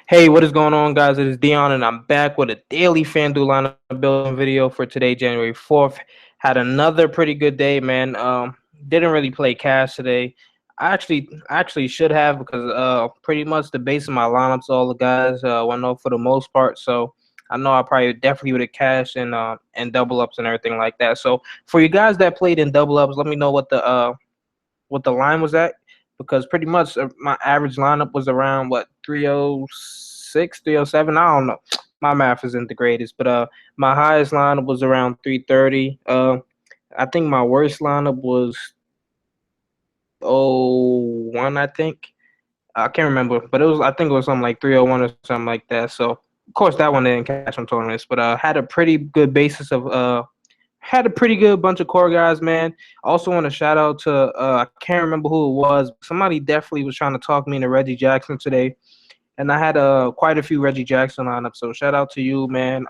Hey, what is going on, guys? It is Dion, and I'm back with a daily Fanduel lineup building video for today, January 4th. Had another pretty good day, man. Didn't really play cash today. I actually should have because pretty much the base of my lineups, all the guys went off for the most part. So I know I probably definitely would have cashed and double ups and everything like that. So for you guys that played in double ups, let me know what the line was at because pretty much my average lineup was around what 306, 307. I don't know. My math isn't the greatest, but my highest lineup was around 330. I think my worst lineup was 01, I think. I can't remember, but I think it was something like 301 or something like that. So of course that one didn't catch on tournaments, but had a pretty good basis of had a pretty good bunch of core guys, man. Also want to shout out to I can't remember who it was. But somebody definitely was trying to talk me into Reggie Jackson today, and I had quite a few Reggie Jackson lineups. So shout out to you, man.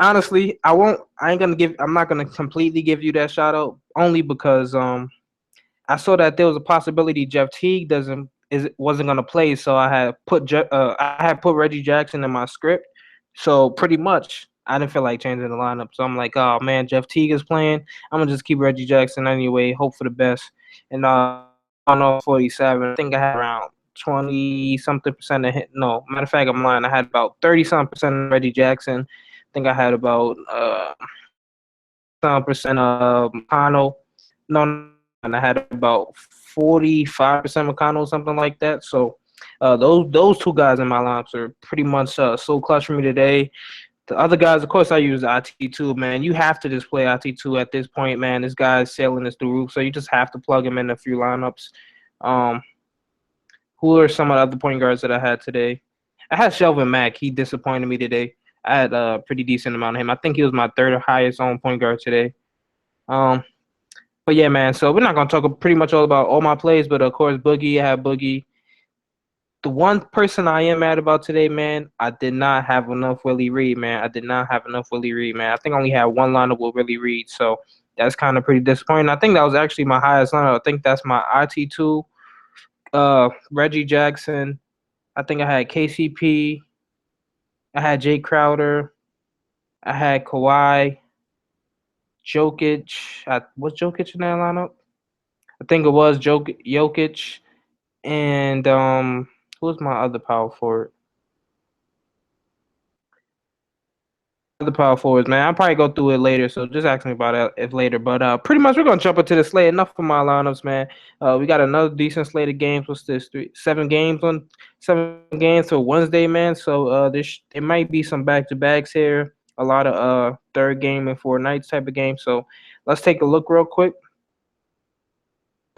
Honestly, I won't. I ain't gonna give. I'm not gonna completely give you that shout out only because I saw that there was a possibility Jeff Teague wasn't gonna play, so I had put Reggie Jackson in my script. So pretty much, I didn't feel like changing the lineup. So I'm like, oh man, Jeff Teague is playing. I'm gonna just keep Reggie Jackson anyway. Hope for the best. And on all 47, I think I had around 20 something percent of hit. No, matter of fact, I'm lying. I had about 30 something percent of Reggie Jackson. I think I had about some percent of McConnell. No, and I had about 45% McConnell, something like that. So those two guys in my lineups are pretty much so clutch for me today. The other guys, of course, I use IT2, man. You have to just play IT2 at this point, man. This guy's sailing this through roof, so you just have to plug him in a few lineups. Um, who are some of the other point guards that I had today? I had Shelvin Mack. He disappointed me today. I had a pretty decent amount of him. I think he was my third highest on point guard today. Um, but yeah, man. So we're not gonna talk pretty much all about all my plays, but of course, Boogie. I have Boogie. The one person I am mad about today, man, I did not have enough Willie Reed, man. I did not have enough Willie Reed, man. I think I only had one lineup with Willie Reed, so that's kind of pretty disappointing. I think that was actually my highest lineup. I think that's my IT2, Reggie Jackson. I think I had KCP. I had Jay Crowder. I had Kawhi, Jokic. Was Jokic in that lineup? I think it was Jokic. And who was my other power forward? Other power forwards, man. I'll probably go through it later, so just ask me about it if later. But pretty much we're gonna jump into the slate. Enough for my lineups, man. We got another decent slate of games. What's this? 7 games for Wednesday, man. So it might be some back to backs here. A lot of third game and four nights type of game. So let's take a look real quick.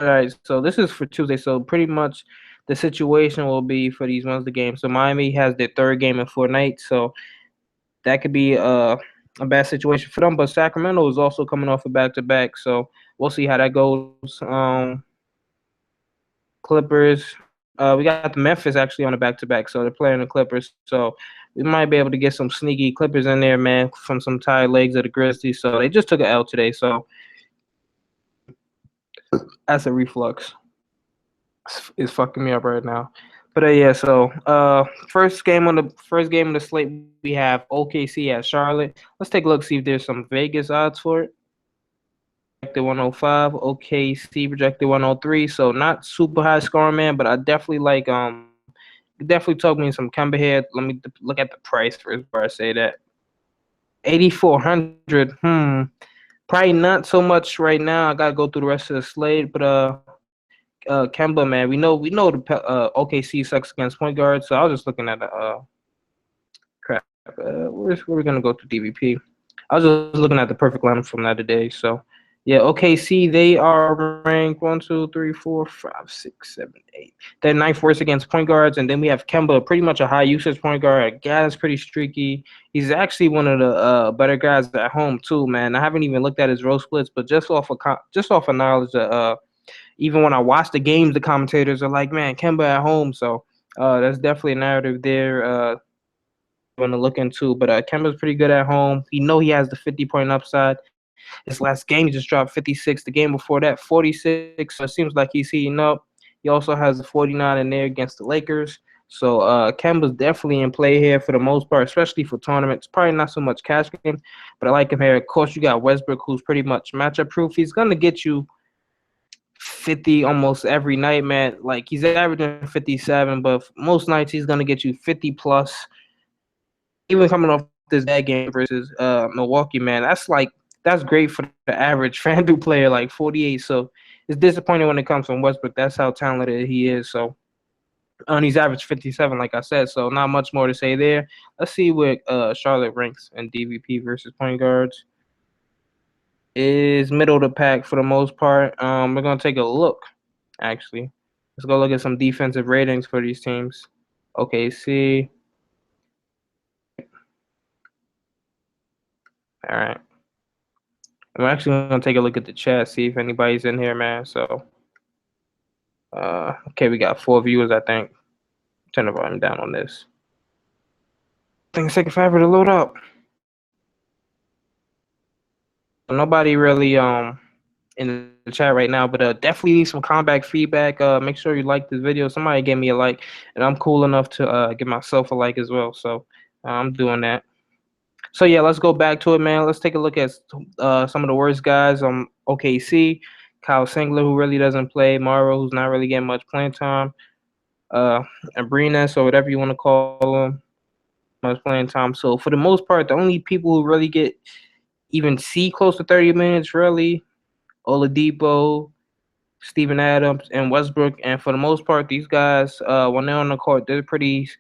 All right, so this is for Tuesday. So pretty much the situation will be for these Wednesday games. So Miami has their third game in 4 nights, so that could be a bad situation for them. But Sacramento is also coming off a back to back, so we'll see how that goes. Clippers, we got the Memphis actually on a back to back, so they're playing the Clippers. So we might be able to get some sneaky Clippers in there, man, from some tired legs of the Grizzlies. So they just took an L today, so that's a reflux. It's fucking me up right now. But yeah, so first game of the slate we have OKC at Charlotte. Let's take a look, see if there's some Vegas odds for it. Projected 105, OKC projected 103. So not super high scoring, man, but I definitely like definitely talk me some Kemba here. Let me look at the price first before I say that. 8,400. Probably not so much right now. I gotta go through the rest of the slate, but Kemba, man, we know the OKC sucks against point guards, so I was just looking at the crap. Where we gonna go to DVP? I was just looking at the perfect lineup from that today. So yeah, OKC they are ranked 1, 2, 3, 4, 5, 6, 7, 8. They're ninth worst against point guards, and then we have Kemba, pretty much a high usage point guard. A guy that's pretty streaky. He's actually one of the better guys at home too, man. I haven't even looked at his row splits, but just off of knowledge that even when I watch the games, the commentators are like, "Man, Kemba at home." So that's definitely a narrative there. Want to look into, but Kemba's pretty good at home. He has the 50-point upside. His last game he just dropped 56. The game before that 46. So it seems like he's heating up. He also has a 49 in there against the Lakers. So Kemba's definitely in play here for the most part, especially for tournaments. Probably not so much cash game, but I like him here. Of course, you got Westbrook, who's pretty much matchup proof. He's gonna get you 50 almost every night, man. Like he's averaging 57, but most nights he's gonna get you 50 plus. Even coming off this bad game versus Milwaukee, man, that's great for the average FanDuel player, like 48. So it's disappointing when it comes from Westbrook. That's how talented he is. So and he's averaged 57, like I said. So not much more to say there. Let's see what Charlotte ranks in DVP versus point guards. Is middle of the pack for the most part. We're gonna take a look. Actually, let's go look at some defensive ratings for these teams. Okay, see. All right. I'm actually gonna take a look at the chat, see if anybody's in here, man. So, okay, we got 4 viewers, I think. Turn the volume down on this. I think it's taking forever to load up. Nobody really in the chat right now, but definitely need some comeback feedback. Make sure you like this video. Somebody gave me a like, and I'm cool enough to give myself a like as well. So I'm doing that. So yeah, let's go back to it, man. Let's take a look at some of the worst guys on OKC. Kyle Singler, who really doesn't play. Morrow, who's not really getting much playing time. Abrinas, or whatever you want to call him, much playing time. So for the most part, the only people who really get even see close to 30 minutes, really, Oladipo, Steven Adams, and Westbrook. And for the most part, these guys, when they're on the court, they're pretty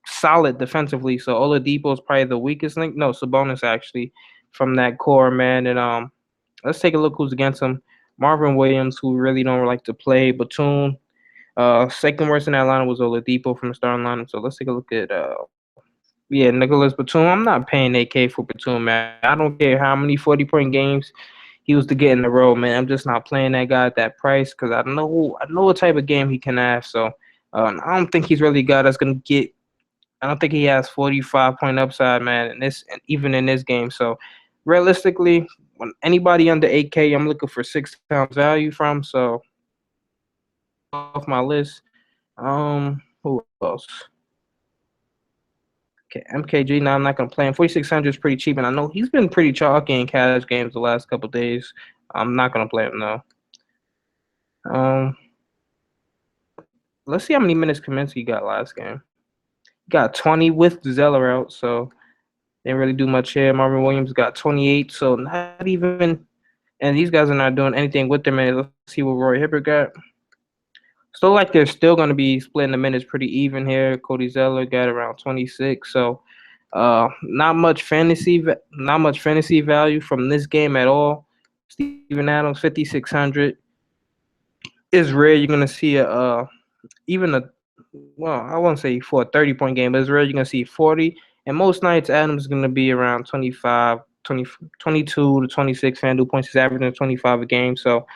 solid defensively. So Oladipo is probably the weakest link. No, Sabonis actually from that core, man. And let's take a look who's against him. Marvin Williams, who really don't like to play. Batum. Second worst in that lineup was Oladipo from the starting lineup. So let's take a look at yeah, Nicholas Batum. I'm not paying 8K for Batum, man. I don't care how many 40-point games he was to get in a row, man. I'm just not playing that guy at that price because I know what type of game he can have. So I don't think he's really a guy that's gonna get. I don't think he has 45-point upside, man. In this, even in this game. So realistically, when anybody under 8K, I'm looking for 6 times value from. So off my list. Who else? Okay, MKG. Now I'm not gonna play him. 4,600 is pretty cheap, and I know he's been pretty chalky in cash games the last couple days. I'm not gonna play him though. Um, let's see how many minutes Kaminsky got last game. Got 20 with Zeller out, so didn't really do much here. Marvin Williams got 28, so not even. And these guys are not doing anything with their minutes. Let's see what Roy Hibbert got. Still like they're still going to be splitting the minutes pretty even here. Cody Zeller got around 26, so not much fantasy value from this game at all. Steven Adams 5,600 is rare. You're going to see even a well, I won't say for a 30-point game, but it's rare you're going to see 40. And most nights, Adams is going to be around 25, 20, 22 to 26 FanDuel points. He's averaging 25 a game. So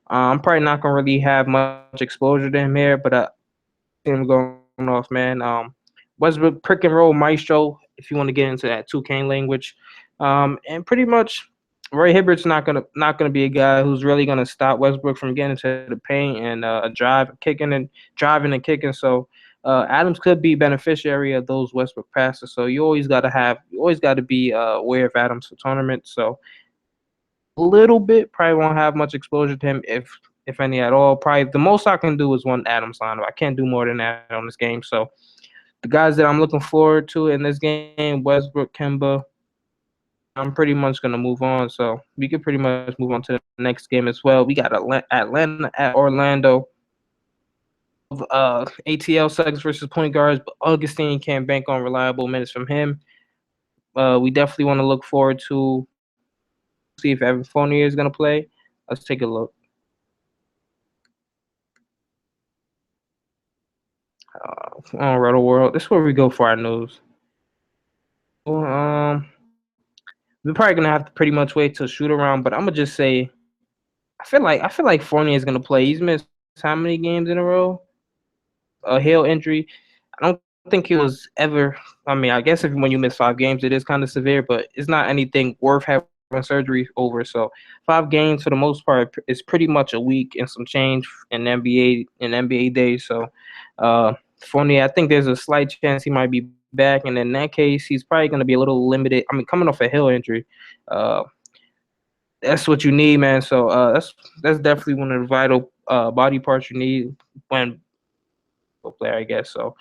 I'm probably not going to really have much exposure to him here, but I see him going off, man. Westbrook, pick and roll maestro, if you want to get into that 2K language. And pretty much Roy Hibbert's not gonna be a guy who's really gonna stop Westbrook from getting into the paint and driving and kicking. So Adams could be beneficiary of those Westbrook passes. So you always got to be aware of Adams for tournaments. So a little bit, probably won't have much exposure to him if any at all. Probably the most I can do is one Adams lineup. I can't do more than that on this game. So the guys that I'm looking forward to in this game, Westbrook, Kemba, I'm pretty much going to move on. So we could pretty much move on to the next game as well. We got Atlanta at Orlando. ATL seconds versus point guards, but Augustine can't bank on reliable minutes from him. We definitely want to look forward to see if Evan Fournier is going to play. Let's take a look. On Roto World. This is where we go for our news. We're probably gonna have to pretty much wait till shoot around, but I'm gonna just say I feel like Fournier is gonna play. He's missed how many games in a row? A heel injury. I don't think he was ever. I mean, I guess if when you miss 5 games, it is kind of severe, but it's not anything worth having surgery over. So 5 games for the most part is pretty much a week and some change in NBA days. So Fournier, I think there's a slight chance he might be back, and in that case, he's probably going to be a little limited. I mean, coming off a heel injury, uh, that's what you need, man. So that's definitely one of the vital body parts you need when a player, I guess. So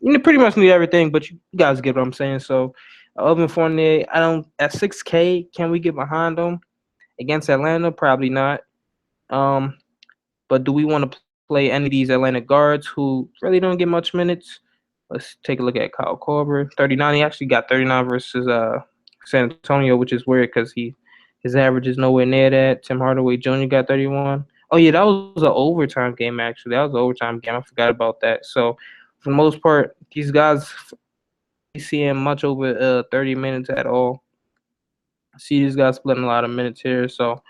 you pretty much need everything, but you guys get what I'm saying. So Evan Fournier, I don't at 6K, can we get behind him against Atlanta? Probably not. Um, but do we want to play any of these Atlanta guards who really don't get much minutes? Let's take a look at Kyle Korver, 39. He actually got 39 versus San Antonio, which is weird because his average is nowhere near that. Tim Hardaway Jr. got 31. Oh yeah, that was an overtime game actually. That was an overtime game. I forgot about that. So for the most part, these guys seeing much over 30 minutes at all. I see these guys splitting a lot of minutes here. So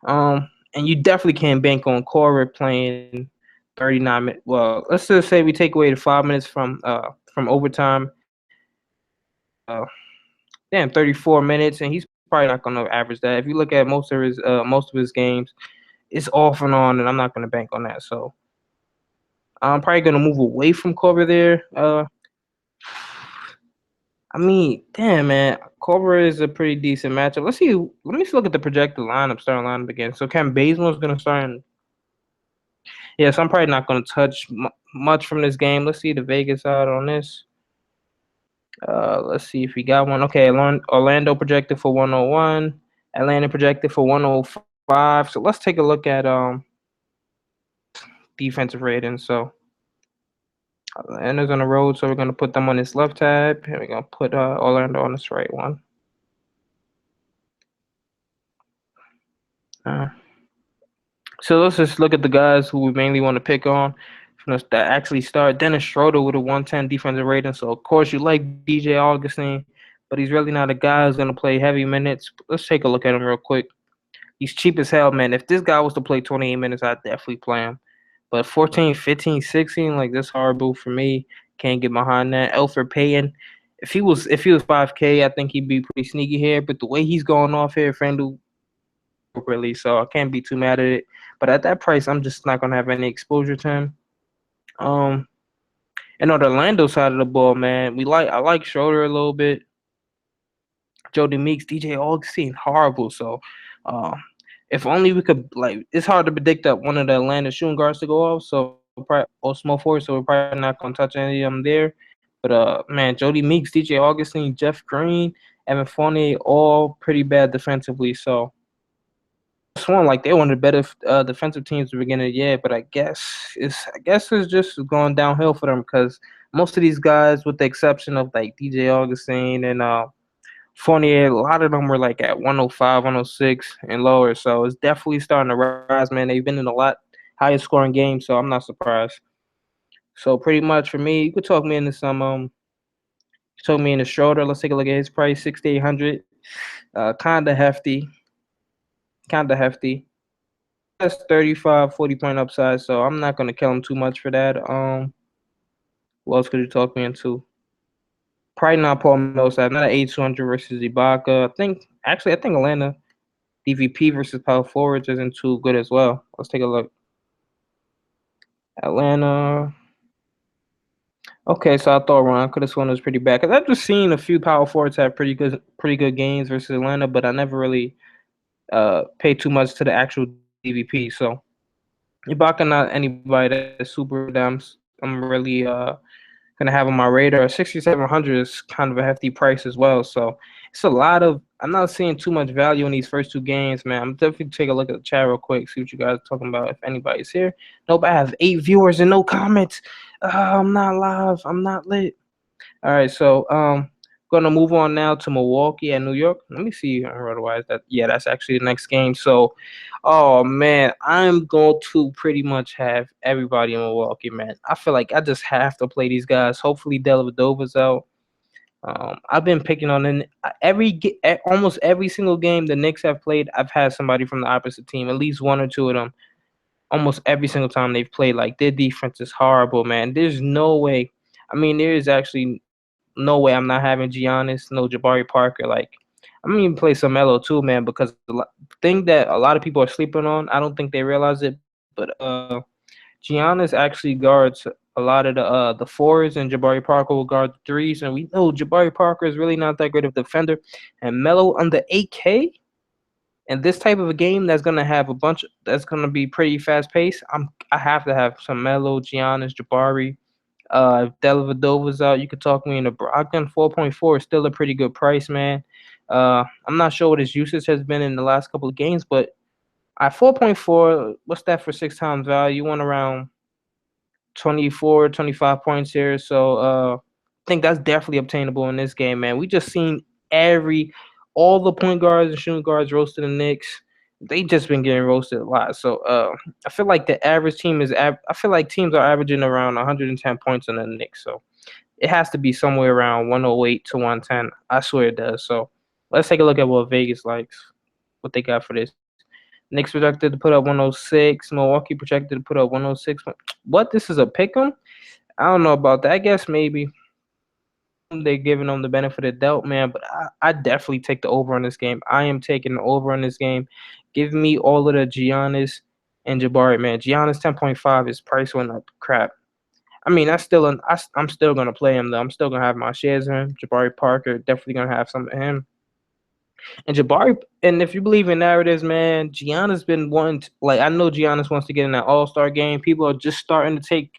and you definitely can't bank on Korver playing 39 minutes. Well, let's just say we take away the 5 minutes from overtime. Uh, 34 minutes, and he's probably not going to average that. If you look at most of his games, it's off and on, and I'm not going to bank on that. So I'm probably going to move away from Korver there. I mean, damn man, Korver is a pretty decent matchup. Let's see. Let me just look at the projected lineup, starting lineup again. So Cam Bazemore's going to start in. Yeah, so I'm probably not going to touch much from this game. Let's see the Vegas side on this. Let's see if we got one. Okay, Orlando projected for 101. Atlanta projected for 105. So let's take a look at defensive rating. So Atlanta's on the road, so we're gonna put them on this left tab, and we're gonna put Orlando on this right one. Uh, so let's just look at the guys who we mainly want to pick on. That actually start. Dennis Schroeder with a 110 defensive rating. So of course you like DJ Augustine, but he's really not a guy who's gonna play heavy minutes. Let's take a look at him real quick. He's cheap as hell, man. If this guy was to play 28 minutes, I'd definitely play him. But 14, 15, 16, like that's horrible for me. Can't get behind that. Elfrid Payton, if he was 5K, I think he'd be pretty sneaky here. But the way he's going off here, Fanduel, really, so I can't be too mad at it. But at that price, I'm just not gonna have any exposure to him. Um, and on the Orlando side of the ball, man, I like Schroeder a little bit. Jody Meeks, DJ Augustine, horrible. So, uh, if only we could it's hard to predict that one of the Atlanta shooting guards to go off. So probably or small forward. So we're probably not gonna touch any of them there. But man, Jody Meeks, DJ Augustine, Jeff Green, Evan Fournier, all pretty bad defensively. So it's one like they're one of the better defensive teams at the beginning of the year. But I guess it's just going downhill for them because most of these guys, with the exception of like DJ Augustine and Fournier, a lot of them were like at 105, 106 and lower. So it's definitely starting to rise, man. They've been in a lot higher scoring games, so I'm not surprised. So pretty much for me, you could talk me into some talk me into Schroeder. Let's take a look at his price, 6,800. Kinda hefty. Kinda hefty. That's 35, 40 point upside, so I'm not gonna kill him too much for that. What else could you talk me into? Probably not Paul Millsap, not an 8,200 versus Ibaka. I think Atlanta DVP versus power forwards isn't too good as well. Let's take a look. Atlanta. Okay, so I thought Ron could have sworn it was pretty bad because I've just seen a few power forwards have pretty good games versus Atlanta, but I never really paid too much to the actual DVP. So Ibaka not anybody that's super damn. I'm really gonna have on my radar. 6,700 is kind of a hefty price as well. So it's a lot of. I'm not seeing too much value in these first two games, man. I'm definitely take a look at the chat real quick, see what you guys are talking about. If anybody's here, nope. I have 8 viewers and no comments. I'm not live. I'm not lit. All right, so gonna move on now to Milwaukee and New York. Let me see otherwise that's actually the next game. So oh man, I'm going to pretty much have everybody in Milwaukee, man. I feel like I just have to play these guys. Hopefully Dellavedova's out. I've been picking on almost every single game the Knicks have played. I've had somebody from the opposite team, at least one or two of them. Almost every single time they've played, like their defense is horrible, man. There's no way. I mean, there is actually no way I'm not having Giannis, no Jabari Parker. Like, I'm gonna even play some Melo too, man, because the thing that a lot of people are sleeping on, I don't think they realize it, but Giannis actually guards a lot of the fours, and Jabari Parker will guard the threes, and we know Jabari Parker is really not that great of a defender, and Melo under 8K. And this type of a game that's gonna have a bunch that's gonna be pretty fast paced. I have to have some Melo, Giannis, Jabari. If Dellavedova's out, you could talk me into Brogdon. 4.4 is still a pretty good price, man. I'm not sure what his usage has been in the last couple of games, but at 4.4, what's that for 6 times value? You want around 24, 25 points here. So I think that's definitely obtainable in this game, man. We just seen all the point guards and shooting guards roasted the Knicks. They just been getting roasted a lot. So I feel like the average team I feel like teams are averaging around 110 points on the Knicks. So it has to be somewhere around 108 to 110. I swear it does. So let's take a look at what Vegas likes, what they got for this. Knicks projected to put up 106. Milwaukee projected to put up 106. What? This is a pick 'em? I don't know about that. I guess maybe they're giving them the benefit of the doubt, man. But I definitely take the over on this game. I am taking the over on this game. Give me all of the Giannis and Jabari, man. Giannis 10.5, his price went up. Crap. I mean, I'm still gonna play him though. I'm still gonna have my shares of him. Jabari Parker, definitely gonna have some of him. And Jabari, and if you believe in narratives, man, Giannis been wanting like I know Giannis wants to get in that All-Star game. People are just starting to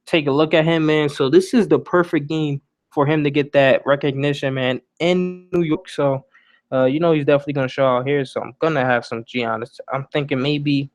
take a look at him, man. So this is the perfect game for him to get that recognition, man, in New York. So, he's definitely gonna show out here. So I'm gonna have some Giannis. I'm thinking maybe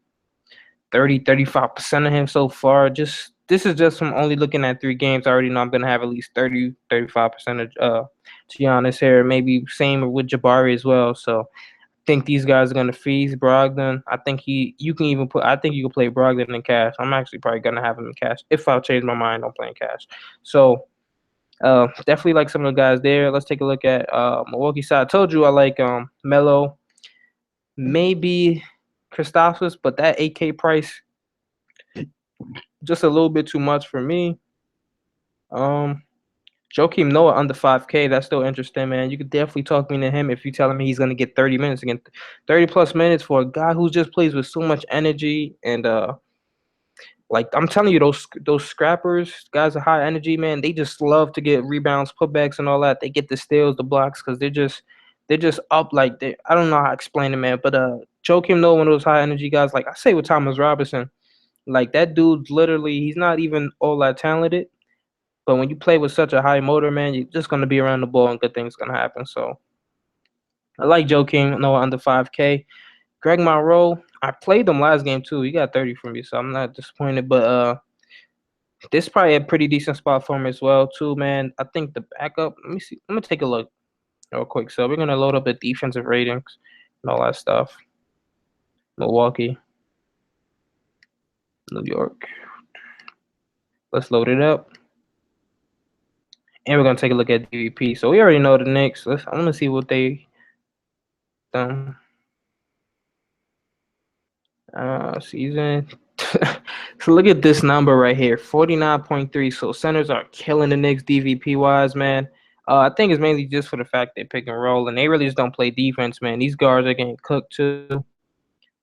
35% of him so far. Just this is just from only looking at 3 games. I already know I'm gonna have at least 35% of Giannis here. Maybe same with Jabari as well. So I think these guys are gonna feast Brogdon. I think you can even put I think you can play Brogdon in cash. I'm actually probably gonna have him in cash if I change my mind on playing cash. So definitely like some of the guys there. Let's take a look at Milwaukee side. I told you I like Melo, maybe Kristaps, but that 8K price just a little bit too much for me. Um, Joakim Noah under 5K. That's still interesting, man. You could definitely talk me into him if you're telling me he's gonna get 30 minutes again, 30 plus minutes for a guy who just plays with so much energy and like I'm telling you, those scrappers, guys of high energy, man, they just love to get rebounds, putbacks, and all that. They get the steals, the blocks, because they're just up like they. I don't know how to explain it, man. But Joakim Noah, one of those high energy guys, like I say with Thomas Robinson, like that dude's literally he's not even all that talented. But when you play with such a high motor, man, you're just gonna be around the ball and good things gonna happen. So I like Joe King, Noah under 5K. Greg Monroe, I played him last game too. He got 30 from me, so I'm not disappointed. But this is probably a pretty decent spot for him as well too, man. I think the backup. Let me see. Let me take a look real quick. So we're gonna load up the defensive ratings and all that stuff. Milwaukee, New York. Let's load it up. And we're gonna take a look at DVP. So we already know the Knicks. I want to see what they done. Season. So look at this number right here, 49.3. So centers are killing the Knicks DVP wise, man. I think it's mainly just for the fact they pick and roll, and they really just don't play defense, man. These guards are getting cooked too.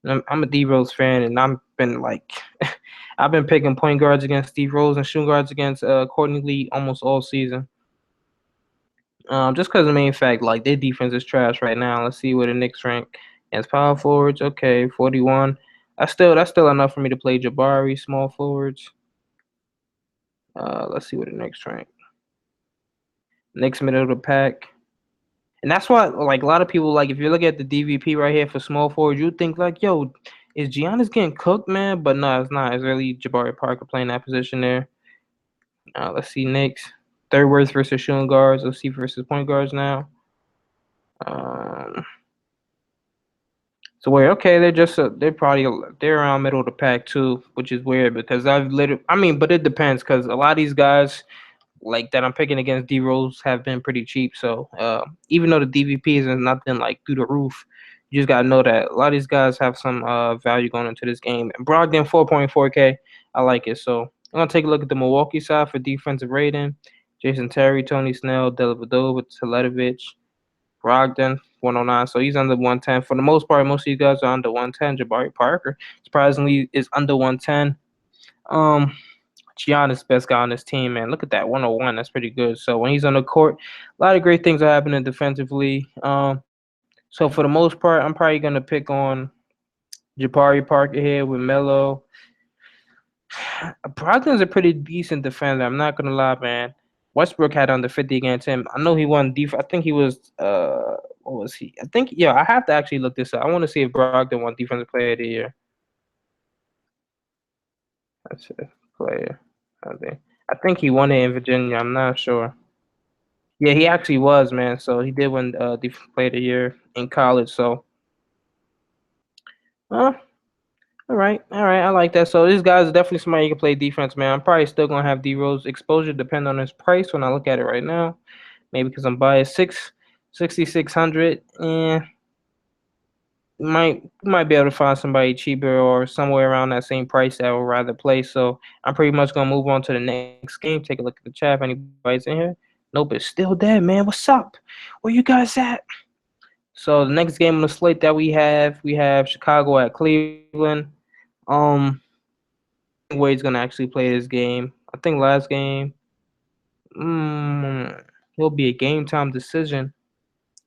I'm a D Rose fan, and I've been like, I've been picking point guards against Steve Rose and shooting guards against Courtney Lee almost all season. Just because the main fact, like their defense is trash right now. Let's see where the Knicks rank as power forwards. Okay, 41. That's still enough for me to play Jabari small forwards. Let's see what the Knicks rank. Knicks middle of the pack. And that's why, like, a lot of people, like, if you look at the DVP right here for small forward, you think, like, yo, is Giannis getting cooked, man? But no, it's not. It's really Jabari Parker playing that position there. Let's see, Knicks. Third worst versus shooting guards. Let's see versus point guards now. Um, so where okay, they're around middle of the pack too, which is weird because but it depends because a lot of these guys like that I'm picking against D Rose have been pretty cheap. So even though the DVP isn't nothing like through the roof, you just gotta know that a lot of these guys have some value going into this game. And Brogdon 4.4K, I like it. So I'm gonna take a look at the Milwaukee side for defensive rating. Jason Terry, Tony Snell, Dellavedova, Teletovic, Brogdon 109. So he's under 110 for the most part. Most of these guys are under 110. Jabari Parker surprisingly is under 110. Um, Giannis best guy on this team, man. Look at that 101. That's pretty good. So when he's on the court, a lot of great things are happening defensively. So for the most part, I'm probably gonna pick on Jabari Parker here with Melo. Brogdon's a pretty decent defender. I'm not gonna lie, man. Westbrook had under 50 against him. I know he won I think he was what was he? I think I have to actually look this up. I want to see if Brogdon won defensive player of the year. That's a player. I think he won it in Virginia. I'm not sure. Yeah, he actually was, man. So he did win defensive player of the year in college. So uh, all right, all right. I like that. So this guy's definitely somebody who can play defense, man. I'm probably still gonna have D Rose exposure depending on his price when I look at it right now. Maybe because I'm biased 6,600. You might be able to find somebody cheaper or somewhere around that same price that would rather play. So I'm pretty much gonna move on to the next game. Take a look at the chat if anybody's in here. Nope, it's still dead, man. What's up? Where you guys at? So the next game on the slate that we have Chicago at Cleveland. Um, Wade's gonna actually play this game. I think last game, he'll be a game time decision.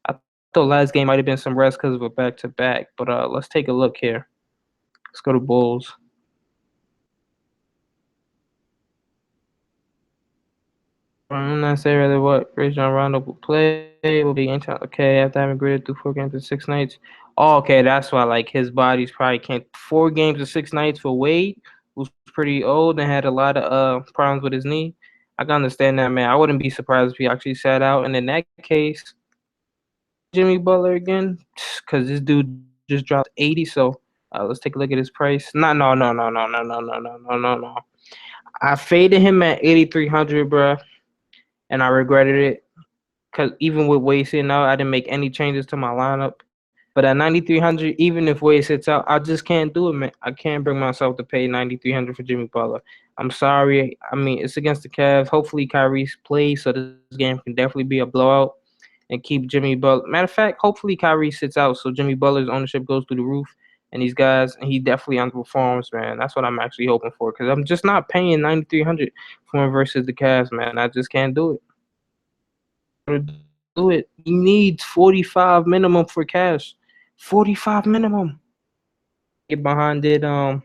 I thought last game might have been some rest because of a back to back, but let's take a look here. Let's go to Bulls. I'm not saying really what Rajon Rondo will play. Will be in time. Okay, after having graded through 4 games in 6 nights. Oh, okay, that's why like his body's probably can't 4 games in 6 nights for Wade, who's pretty old and had a lot of problems with his knee. I can understand that, man. I wouldn't be surprised if he actually sat out. And in that case, Jimmy Butler again, because this dude just dropped 80. So let's take a look at his price. No. I faded him at 8,300, bruh, and I regretted it because even with Wade sitting out, I didn't make any changes to my lineup. But at 9,300, even if Wade sits out, I just can't do it, man. I can't bring myself to pay 9,300 for Jimmy Butler. I'm sorry. I mean, it's against the Cavs. Hopefully, Kyrie plays, so this game can definitely be a blowout and keep Jimmy Butler. Matter of fact, hopefully Kyrie sits out, so Jimmy Butler's ownership goes through the roof. And these guys, and he definitely underperforms, man. That's what I'm actually hoping for because I'm just not paying 9,300 for him versus the Cavs, man. I just can't do it. Do it. He needs 45 minimum for cash. 45 minimum. Get behind it. Of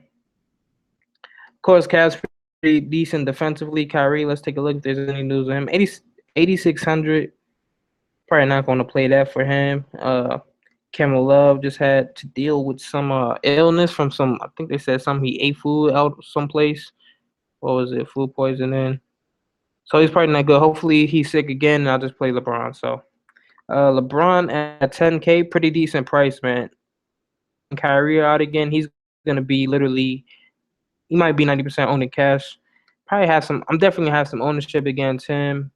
course, Cavs pretty decent defensively. Kyrie, let's take a look if there's any news of him. 8,600. Probably not going to play that for him. Kevin Love just had to deal with some illness from some. I think they said something. He ate food out someplace. What was it? Food poisoning. So he's probably not good. Hopefully he's sick again, and I'll just play LeBron. So LeBron at 10K, pretty decent price, man. Kyrie out again. He's gonna be literally. He might be 90% owning cash. Probably have some. I'm definitely gonna have some ownership against him.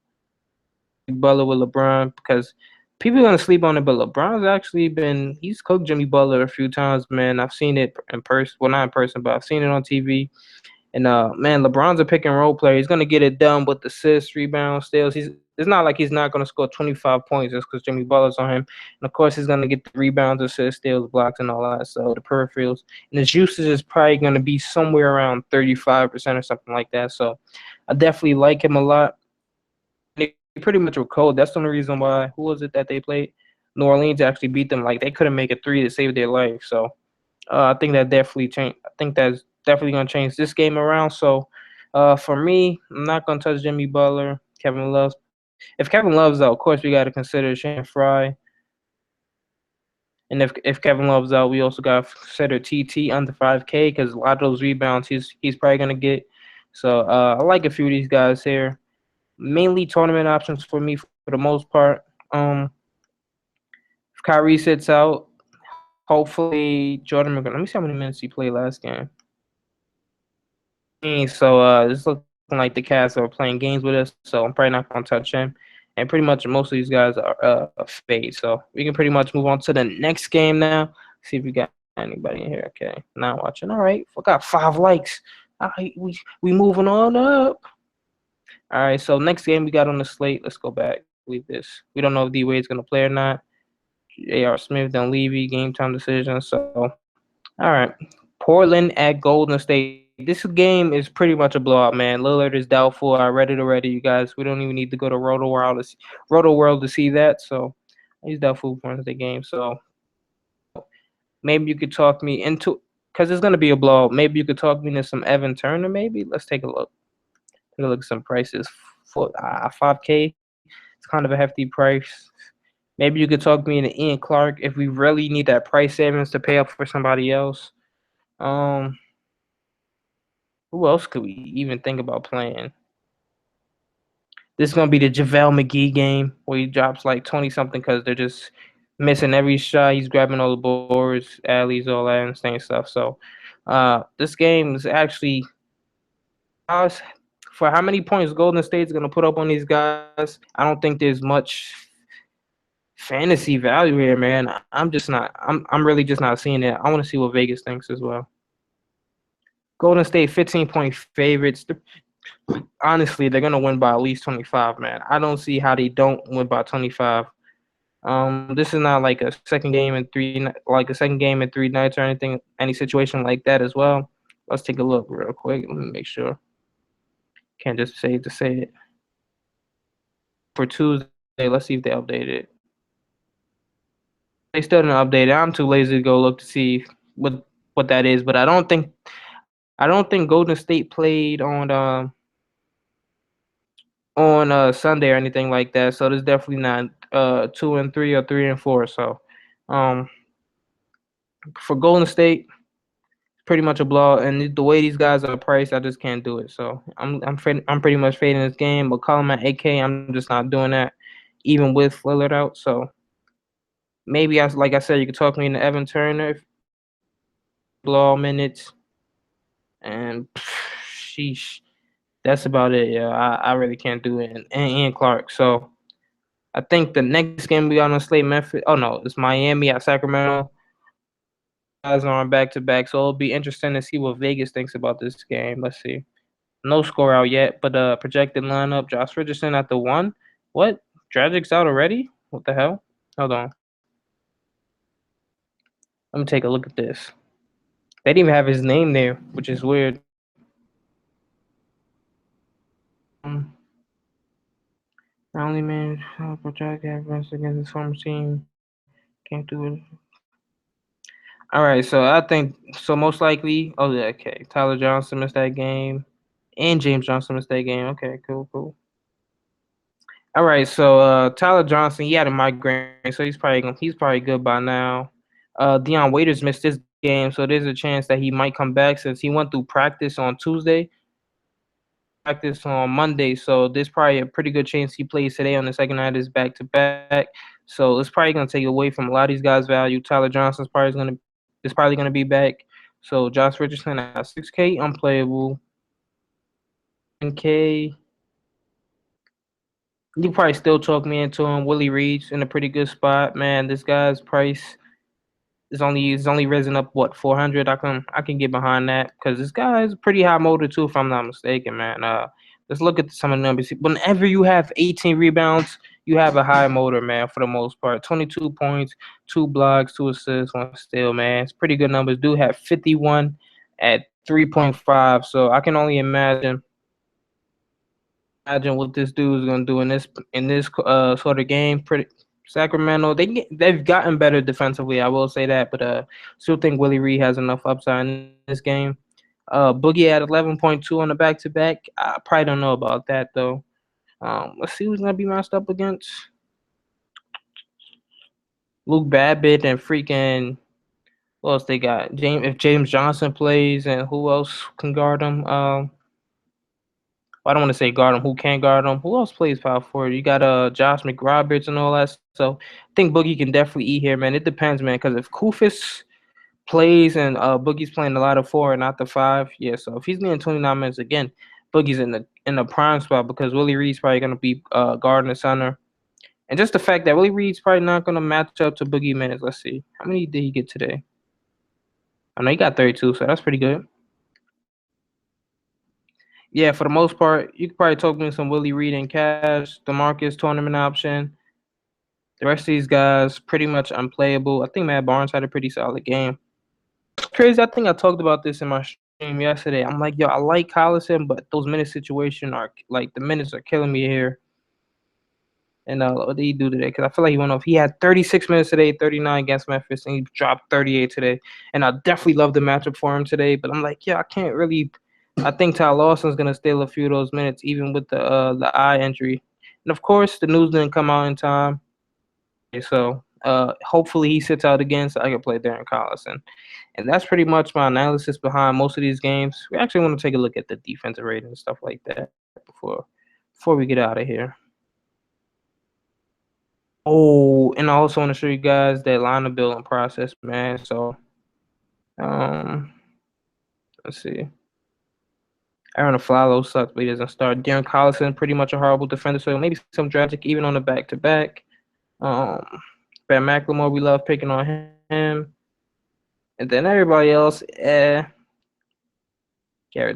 Butler with LeBron because people are gonna sleep on it, but LeBron's actually he's cooked Jimmy Butler a few times, man. I've seen it in person. Well, not in person, but I've seen it on TV. And man, LeBron's a pick and roll player. He's gonna get it done with assists, rebounds, steals. It's not like he's not gonna score 25 points just because Jimmy Butler's on him. And of course, he's gonna get the rebounds, assists, steals, blocks, and all that. So the peripherals and his usage is probably gonna be somewhere around 35% or something like that. So I definitely like him a lot. They pretty much were cold. That's the only reason why. Who was it that they played? New Orleans actually beat them. Like they couldn't make a three to save their life. So I think that definitely changed. I think that's definitely gonna change this game around. So for me, I'm not gonna touch Jimmy Butler, Kevin Love. If Kevin Love's out, of course we got to consider Shane Fry. And if Kevin Love's out, we also got to consider TT under 5K because a lot of those rebounds he's probably gonna get. So I like a few of these guys here. Mainly tournament options for me for the most part. If Kyrie sits out, hopefully Jordan McGraw. Let me see how many minutes he played last game. So it's looking like the Cavs are playing games with us, so I'm probably not gonna touch him. And pretty much most of these guys are fade. So we can pretty much move on to the next game now. See if we got anybody in here. Okay, not watching. All right, we got 5 likes. All right, we moving on up. All right, so next game we got on the slate. Let's go back. Leave this. We don't know if D Wade's gonna play or not. J.R. Smith, then Levy, game time decision. So, all right. Portland at Golden State. This game is pretty much a blowout, man. Lillard is doubtful. I read it already, you guys. We don't even need to go to Roto World to see that. So, he's doubtful for the game. So, maybe you could talk me into because it's gonna be a blowout. Maybe you could talk me into some Evan Turner. Maybe let's take a look. Take a look at some prices for 5K. It's kind of a hefty price. Maybe you could talk me into Ian Clark if we really need that price savings to pay up for somebody else. Um, who else could we even think about playing? This is gonna be the JaVale McGee game where he drops like 20 something because they're just missing every shot. He's grabbing all the boards, alleys, all that insane stuff. So, this game is actually us for how many points Golden State's gonna put up on these guys. I don't think there's much fantasy value here, man. I'm just not. I'm really just not seeing it. I want to see what Vegas thinks as well. Golden State 15-point favorites. Honestly, they're gonna win by at least 25, man. I don't see how they don't win by 25. This is not like a second game in like a second game in 3 nights or anything, any situation like that as well. Let's take a look real quick. Let me make sure. Can't just say to say it. For Tuesday, let's see if they updated it. They still didn't update it. I'm too lazy to go look to see what that is, but I don't think Golden State played on Sunday or anything like that. So there's definitely not 2 and 3 or 3 and 4. So um for Golden State, pretty much a blowout. And the way these guys are priced, I just can't do it. So I'm pretty much fading this game. But call him at 8K, I'm just not doing that, even with Lillard out. So maybe like I said, you could talk me into Evan Turner, blowout minutes, and sheesh, that's about it. Yeah, I really can't do it. And Ian Clark. So I think the next game we got on slate, Memphis. Oh no, it's Miami at Sacramento. Guys are on back to back, so it'll be interesting to see what Vegas thinks about this game. Let's see. No score out yet, but projected lineup: Josh Richardson at the 1. What? Dragic's out already? What the hell? Hold on. Let me take a look at this. They didn't even have his name there, which is weird. Not only man project advance against his former team. Can't do it. All right, so I think so. Most likely, oh yeah, okay. Tyler Johnson missed that game, and James Johnson missed that game. Okay, cool, cool. All right, so Tyler Johnson, he had a migraine, so he's probably good by now. Deion Waiters missed this game, so there's a chance that he might come back since he went through practice on Tuesday, practice on Monday. So there's probably a pretty good chance he plays today on the second night of his back to back. So it's probably gonna take away from a lot of these guys' value. Tyler Johnson's probably gonna be back. So Josh Richardson at 6K unplayable. 10K. You probably still talk me into him. Willie Reed's in a pretty good spot, man. This guy's price is only risen up what 400. I can get behind that because this guy is pretty high motor too, if I'm not mistaken, man. Let's look at some of the numbers. Whenever you have 18 rebounds, you have a high motor, man. For the most part, 22 points, 2 blocks, 2 assists, 1 steal, man. It's pretty good numbers. Dude had 51 at 3.5, so I can only imagine what this dude is gonna do in this sort of game. Pretty Sacramento, they've gotten better defensively. I will say that, but still think Willie Reed has enough upside in this game. Boogie at 11.2 on the back to back. I probably don't know about that though. Let's see who's gonna be matched up against Luke Babbitt and freaking. Who else they got? If James Johnson plays, and who else can guard him? I don't want to say guard him. Who can guard him? Who else plays power forward? You got Josh McRoberts and all that. So I think Boogie can definitely eat here, man. It depends, man. Because if Kufis plays and Boogie's playing a lot of 4 and not the 5, yeah. So if he's getting 29 minutes again, Boogie's in the prime spot because Willie Reed's probably gonna be guarding the center. And just the fact that Willie Reed's probably not gonna match up to Boogie minutes. Let's see, how many did he get today? I know he got 32, so that's pretty good. Yeah, for the most part, you could probably talk me some Willie Reed and cash, the Marcus tournament option. The rest of these guys pretty much unplayable. I think Matt Barnes had a pretty solid game. It's crazy. I think I talked about this in my stream yesterday. I'm like, yo, I like Collison, but those minute situation are like the minutes are killing me here. And what did he do today? Because I feel like he went off. He had 36 minutes today, 39 against Memphis, and he dropped 38 today. And I definitely love the matchup for him today. But I'm like, yeah, I can't really. I think Ty Lawson's gonna steal a few of those minutes, even with the eye injury. And of course, the news didn't come out in time. So hopefully he sits out again so I can play Darren Collison. And that's pretty much my analysis behind most of these games. We actually want to take a look at the defensive rating and stuff like that before we get out of here. Oh, and I also want to show you guys that lineup building process, man. So um let's see. Aaron Aflalo sucks, but he doesn't start. Darren Collison, pretty much a horrible defender, so maybe some tragic even on the back to back. Um Ben McLemore, we love picking on him. And then everybody else, Garrett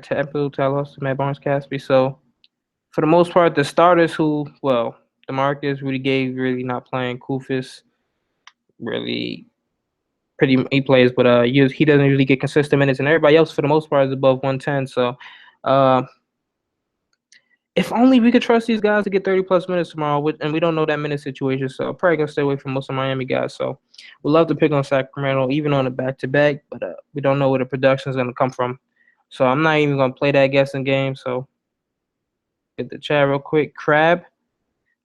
Temple, Talos, Matt Barnes, Caspi. So for the most part, the starters DeMarcus, Rudy Gay really not playing. Kufis really he plays, but he doesn't usually get consistent minutes, and everybody else for the most part is above 110. So uh, if only we could trust these guys to get 30 plus minutes tomorrow, and we don't know that minute situation, so I'm probably gonna stay away from most of Miami guys. So we'd love to pick on Sacramento, even on the back to back, but we don't know where the production is gonna come from. So I'm not even gonna play that guessing game. So get the chat real quick. Crab.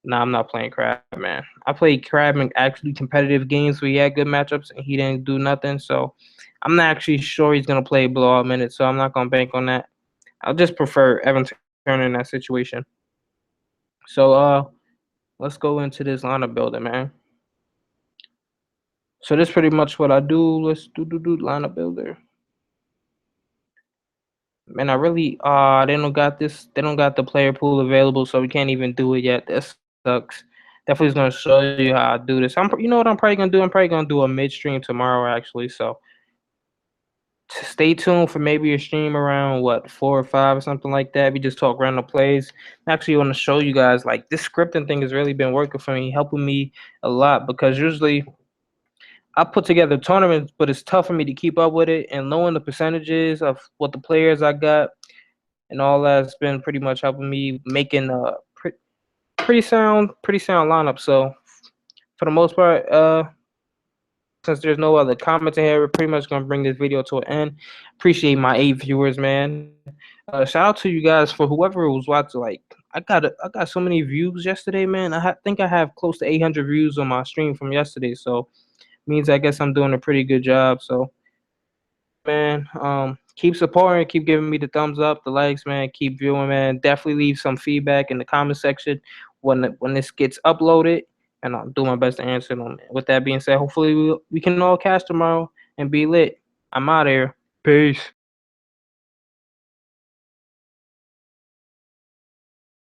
No, I'm not playing Crab, man. I played Crab in actually competitive games where he had good matchups and he didn't do nothing. So I'm not actually sure he's gonna play blowout minutes. So I'm not gonna bank on that. I'll just prefer Evan Turner in that situation. So let's go into this lineup builder, man. So this is pretty much what I do. Let's do lineup builder. Man, I really they don't got the player pool available, so we can't even do it yet. That sucks. Definitely is gonna show you how I do this. You know what I'm probably gonna do? I'm probably gonna do a midstream tomorrow actually. So stay tuned for maybe a stream around 4 or 5 or something like that. We just talk random plays. I actually want to show you guys like this scripting thing has really been working for me, helping me a lot because usually I put together tournaments, but it's tough for me to keep up with it and knowing the percentages of what the players I got and all that's been pretty much helping me making a pretty sound lineup. So for the most part, since there's no other comments in here, we're pretty much gonna bring this video to an end. Appreciate my 8 viewers, man. Shout out to you guys for whoever was watching. Like I got so many views yesterday, man. Think I have close to 800 views on my stream from yesterday. So means I guess I'm doing a pretty good job. So man. Keep supporting, keep giving me the thumbs up, the likes, man. Keep viewing, man. Definitely leave some feedback in the comment section when this gets uploaded, and I'll do my best to answer them. With that being said, hopefully we can all catch tomorrow and be lit. I'm out of here. Peace.